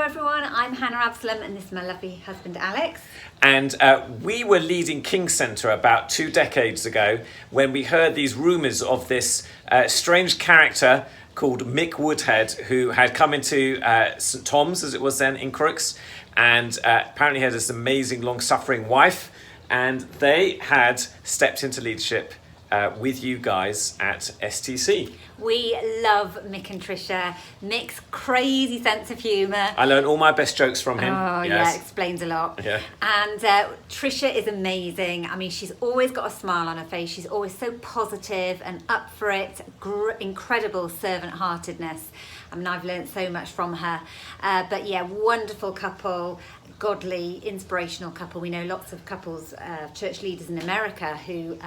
everyone, I'm Hannah Absalom and this is my lovely husband Alex. And we were leading King Centre about 2 decades ago when we heard these rumours of this strange character called Mick Woodhead, who had come into St Tom's, as it was then, in Crooks, and apparently had this amazing long-suffering wife, and they had stepped into leadership with you guys at STC. We love Mick and Tricia. Mick's crazy sense of humour. I learned all my best jokes from him. Oh, yes. Yeah, explains a lot. Yeah. And Tricia is amazing. I mean, she's always got a smile on her face. She's always so positive and up for it. Incredible servant-heartedness. I mean, I've learned so much from her. But yeah, wonderful couple, godly, inspirational couple. We know lots of couples, church leaders in America who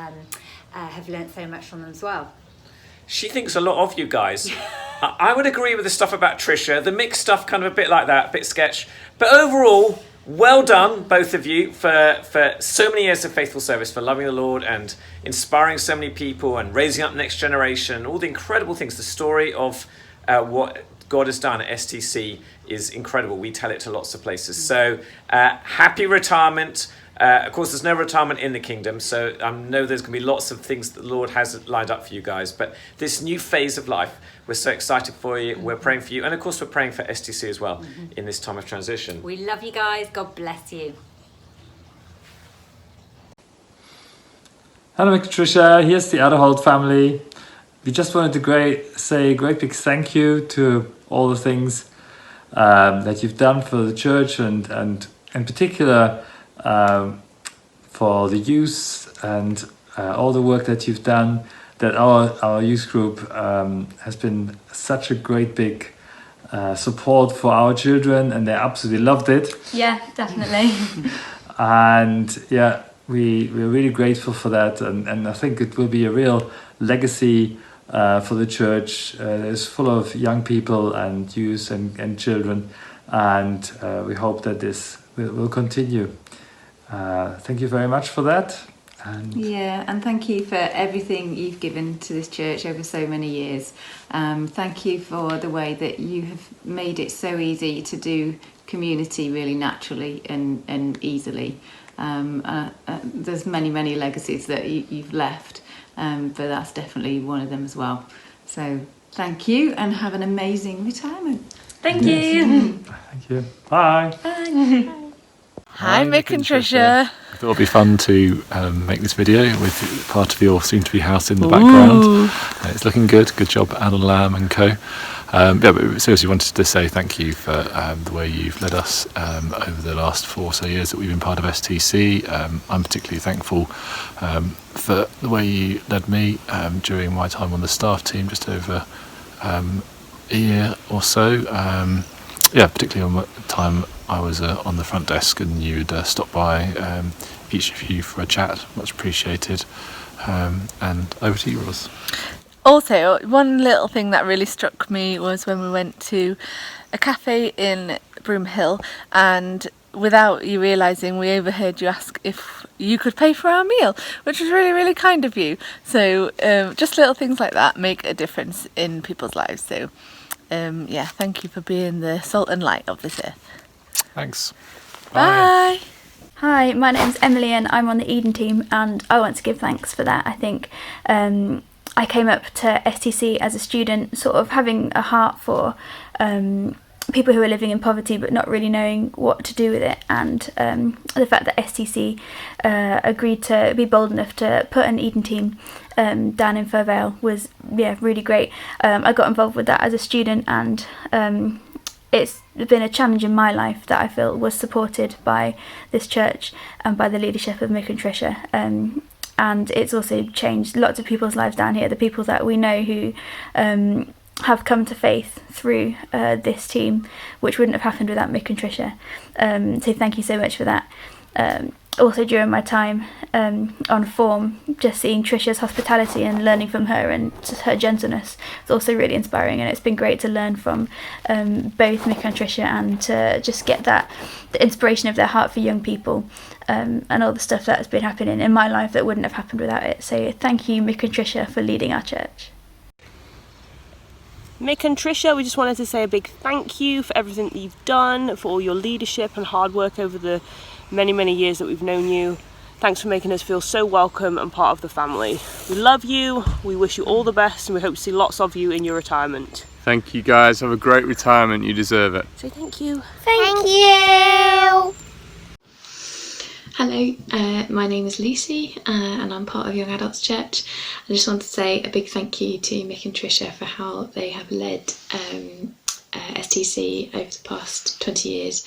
have learned so much from them as well. She thinks a lot of you guys. I would agree with the stuff about Tricia. The mixed stuff, kind of a bit like that, a bit sketch. But overall, well done, both of you, for so many years of faithful service, for loving the Lord and inspiring so many people and raising up next generation. All the incredible things. The story of what God has done at STC is incredible. We tell it to lots of places. So happy retirement. Of course, there's no retirement in the kingdom, so I know there's going to be lots of things that the Lord has lined up for you guys. But this new phase of life, we're so excited for you. We're praying for you. And of course, we're praying for STC as well in this time of transition. We love you guys. God bless you. Hello, Mick and Tricia. Here's the Adderholt family. We just wanted to say a great big thank you to all the things that you've done for the church and in particular for the youth and all the work that you've done, that our youth group has been such a great big support for our children, and they absolutely loved it. Yeah, definitely. And yeah, we're really grateful for that, and I think it will be a real legacy for the church. It's full of young people and youth and children, and we hope that this will continue. Thank you very much for that. And thank you for everything you've given to this church over so many years. Thank you for the way that you have made it so easy to do community really naturally and easily. There's many legacies that you've left, but that's definitely one of them as well. So thank you and have an amazing retirement. Thank you. Thank you. Bye. Bye. Hi, Mick and Tricia. I thought it would be fun to make this video with part of your soon-to-be house in the background. It's looking good. Good job, Alan Lamb and co. But seriously wanted to say thank you for the way you've led us over the last 4 or so years that we've been part of STC. I'm particularly thankful for the way you led me during my time on the staff team just over a year or so. Particularly on the time I was on the front desk and you'd stop by, each of you, for a chat. Much appreciated. And over to you, Roz. Also, one little thing that really struck me was when we went to a cafe in Broomhill, and without you realising, we overheard you ask if you could pay for our meal, which was really, really kind of you. So just little things like that make a difference in people's lives. So thank you for being the salt and light of this earth. Thanks. Bye. Hi, my name's Emily and I'm on the Eden team, and I want to give thanks for that. I think I came up to STC as a student sort of having a heart for people who are living in poverty but not really knowing what to do with it, and the fact that STC agreed to be bold enough to put an Eden team down in Fir Vale was really great. I got involved with that as a student, and it's been a challenge in my life that I feel was supported by this church and by the leadership of Mick and Tricia. And it's also changed lots of people's lives down here, the people that we know who have come to faith through this team, which wouldn't have happened without Mick and Tricia. So thank you so much for that. Also during my time on form, just seeing Tricia's hospitality and learning from her and her gentleness is also really inspiring, and it's been great to learn from both Mick and Tricia and to just get the inspiration of their heart for young people, and all the stuff that's been happening in my life that wouldn't have happened without it. So thank you, Mick and Tricia, for leading our church. Mick and Tricia, we just wanted to say a big thank you for everything that you've done, for all your leadership and hard work over the many, many years that we've known you. Thanks for making us feel so welcome and part of the family. We love you, we wish you all the best, and we hope to see lots of you in your retirement. Thank you guys, have a great retirement, you deserve it. Say thank you. Thank you. Hello, my name is Lucy and I'm part of Young Adults Church. I just want to say a big thank you to Mick and Tricia for how they have led STC over the past 20 years.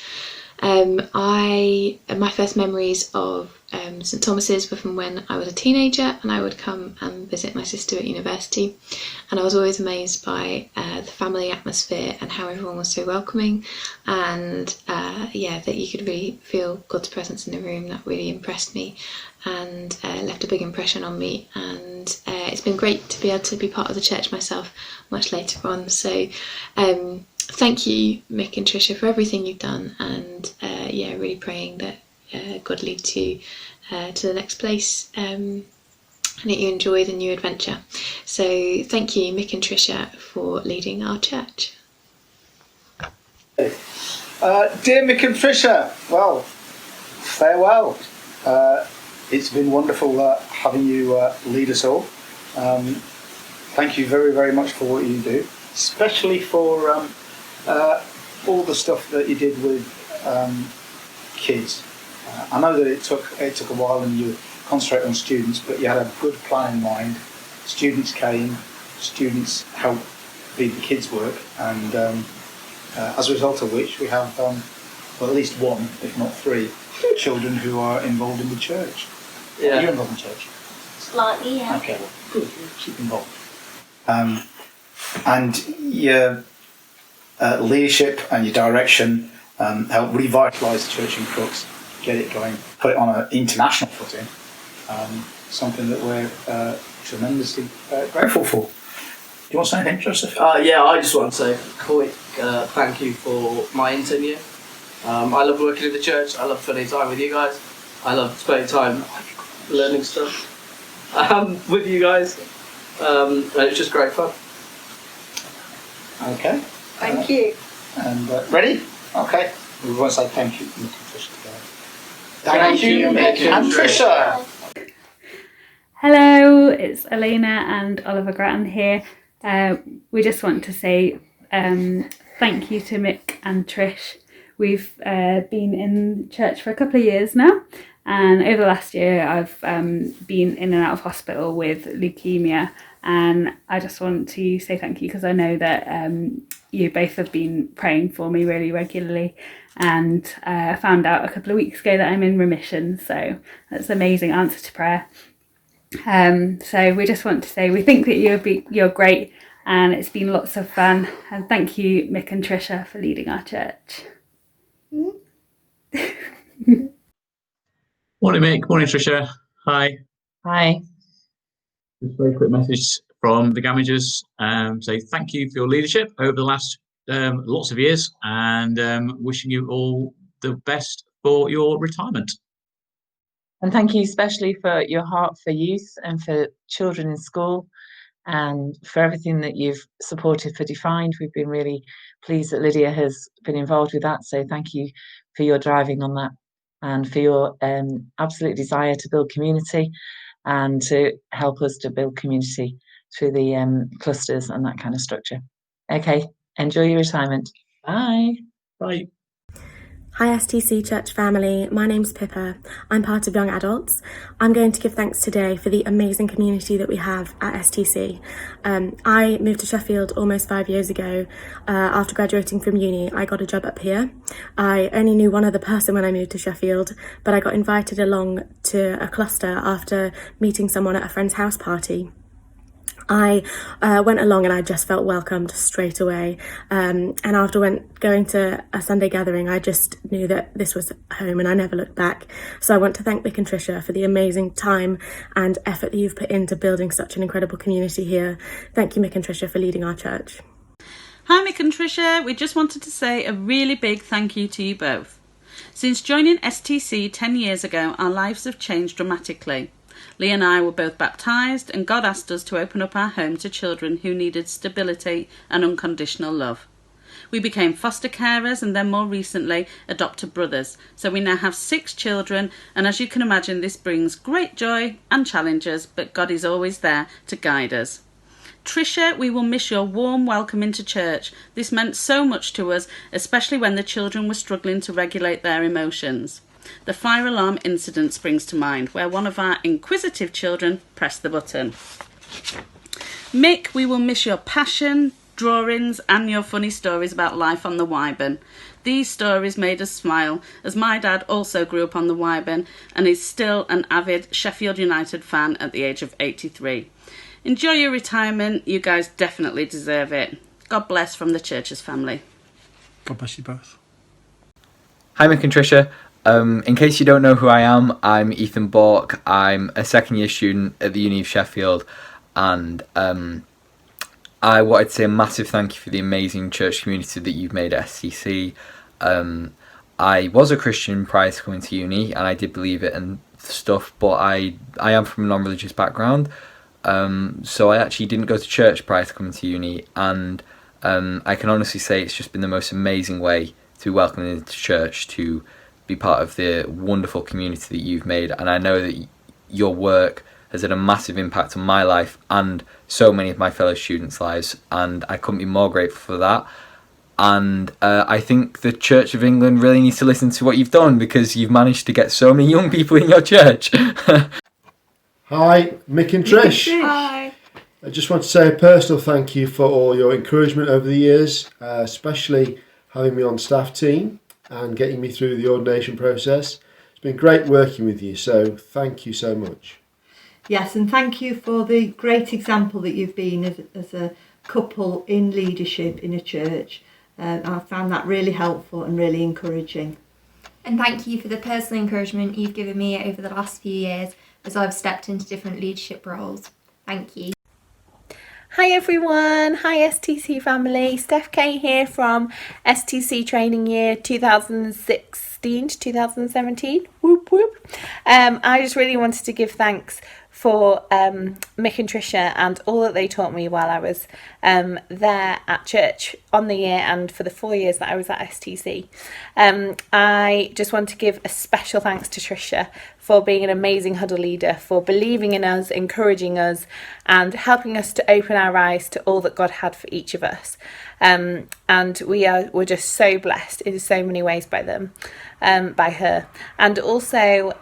My first memories of St Thomas's were from when I was a teenager, and I would come and visit my sister at university, and I was always amazed by the family atmosphere and how everyone was so welcoming, and that you could really feel God's presence in the room. That really impressed me and left a big impression on me, and it's been great to be able to be part of the church myself much later on. So thank you, Mick and Tricia, for everything you've done, and really praying that God leads you to the next place and that you enjoy the new adventure. So thank you, Mick and Tricia, for leading our church. Dear Mick and Tricia, well, farewell. It's been wonderful having you lead us all. Thank you very, very much for what you do, especially for all the stuff that you did with kids. I know that it took a while and you concentrated on students, but you had a good plan in mind. Students came, students helped feed the kids' work, and as a result of which we have at least one, if not three, children who are involved in the church. Yeah. You're involved in church? Slightly, yeah. Okay, well, good, keep involved. And your leadership and your direction help revitalise the church in Crooks, get it going, put it on an international footing, something that we're tremendously grateful for. Do you want to say anything, Joseph? Yeah, I just want to say a quick thank you for my intern year. I love working in the church, I love spending time with you guys, I love spending time learning stuff with you guys, and it's just great fun. Okay. Thank you. And ready? Okay. We want to say thank you, Mick and Tricia, together. Thank you, Mick and Tricia. Hello, it's Elena and Oliver Grattan here. We just want to say thank you to Mick and Trish. We've been in church for a couple of years now, and over the last year I've been in and out of hospital with leukemia, and I just want to say thank you because I know that you both have been praying for me really regularly, and I found out a couple of weeks ago that I'm in remission, so that's an amazing answer to prayer. So we just want to say we think that you're great, and it's been lots of fun, and thank you, Mick and Tricia, for leading our church. Morning, Mick. Morning, Tricia. Hi. Hi. Just a very quick message from the Gammagers. Say thank you for your leadership over the last lots of years, and wishing you all the best for your retirement. And thank you especially for your heart for youth and for children in school, and for everything that you've supported for Defined. We've been really pleased that Lydia has been involved with that, so thank you for your driving on that, and for your absolute desire to build community and to help us to build community through the clusters and that kind of structure. Okay, enjoy your retirement. Bye. Bye. Hi STC Church family, my name's Pippa. I'm part of Young Adults. I'm going to give thanks today for the amazing community that we have at STC. I moved to Sheffield almost 5 years ago. After graduating from uni, I got a job up here. I only knew one other person when I moved to Sheffield, but I got invited along to a cluster after meeting someone at a friend's house party. I went along and I just felt welcomed straight away, and after going to a Sunday gathering, I just knew that this was home and I never looked back. So I want to thank Mick and Tricia for the amazing time and effort that you've put into building such an incredible community here. Thank you, Mick and Tricia, for leading our church. Hi Mick and Tricia, we just wanted to say a really big thank you to you both. Since joining STC 10 years ago, our lives have changed dramatically. Lee and I were both baptised, and God asked us to open up our home to children who needed stability and unconditional love. We became foster carers and then more recently adopted brothers. So we now have 6 children, and as you can imagine, this brings great joy and challenges, but God is always there to guide us. Tricia, we will miss your warm welcome into church. This meant so much to us, especially when the children were struggling to regulate their emotions. The fire alarm incident springs to mind, where one of our inquisitive children pressed the button. Mick, we will miss your passion, drawings and your funny stories about life on the Wyburn. These stories made us smile, as my dad also grew up on the Wyburn and is still an avid Sheffield United fan at the age of 83. Enjoy your retirement, you guys definitely deserve it. God bless from the Church's family. God bless you both. Hi Mick and Tricia. In case you don't know who I am, I'm Ethan Bork. I'm a second year student at the Uni of Sheffield, and I wanted to say a massive thank you for the amazing church community that you've made at STC. I was a Christian prior to coming to uni, and I did believe it and stuff, but I am from a non-religious background, so I actually didn't go to church prior to coming to uni, and I can honestly say it's just been the most amazing way to be welcomed into church, to be part of the wonderful community that you've made. And I know that your work has had a massive impact on my life and so many of my fellow students' lives, and I couldn't be more grateful for that. And I think the Church of England really needs to listen to what you've done, because you've managed to get so many young people in your church. Hi, Mick and Trish. Hi. I just want to say a personal thank you for all your encouragement over the years, especially having me on staff team and getting me through the ordination process. It's been great working with you, so thank you so much. Yes, and thank you for the great example that you've been as a couple in leadership in a church. I found that really helpful and really encouraging. And thank you for the personal encouragement you've given me over the last few years as I've stepped into different leadership roles. Thank you. Hi everyone, hi STC family, Steph Kay here from STC training year 2016 to 2017, whoop whoop. I just really wanted to give thanks for Mick and Tricia and all that they taught me while I was there at church on the year and for the 4 years that I was at STC. I just want to give a special thanks to Tricia for being an amazing huddle leader, for believing in us, encouraging us and helping us to open our eyes to all that God had for each of us. And we're just so blessed in so many ways by them, by her. And also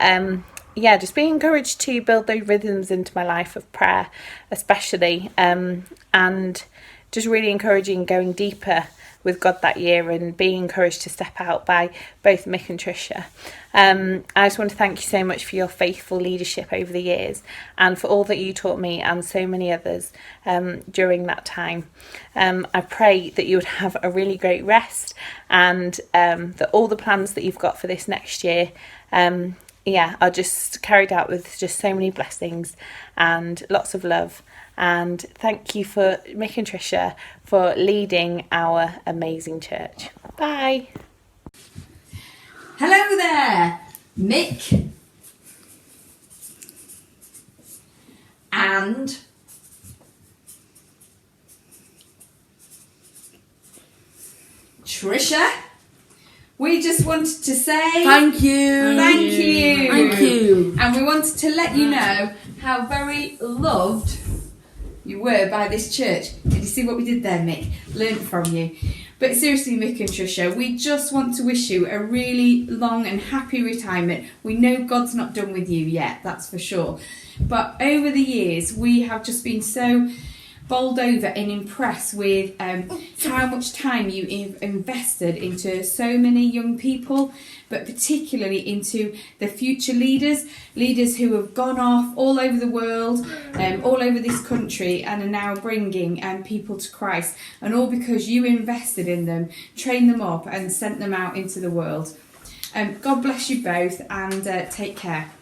just being encouraged to build those rhythms into my life of prayer, especially, and just really encouraging going deeper with God that year and being encouraged to step out by both Mick and Tricia. I just want to thank you so much for your faithful leadership over the years and for all that you taught me and so many others during that time. I pray that you would have a really great rest and that all the plans that you've got for this next year are just carried out with just so many blessings and lots of love. And thank you for Mick and Tricia for leading our amazing church. Bye. Hello there, Mick and Tricia. We just wanted to say thank you. Thank you. Thank you. And we wanted to let you know how very loved you were by this church. Did you see what we did there, Mick? Learned from you. But seriously, Mick and Tricia, we just want to wish you a really long and happy retirement. We know God's not done with you yet, that's for sure. But over the years, we have just been so bowled over and impressed with how much time you invested into so many young people, but particularly into the future leaders who have gone off all over the world, all over this country, and are now bringing people to Christ, and all because you invested in them, trained them up and sent them out into the world. God bless you both, and take care.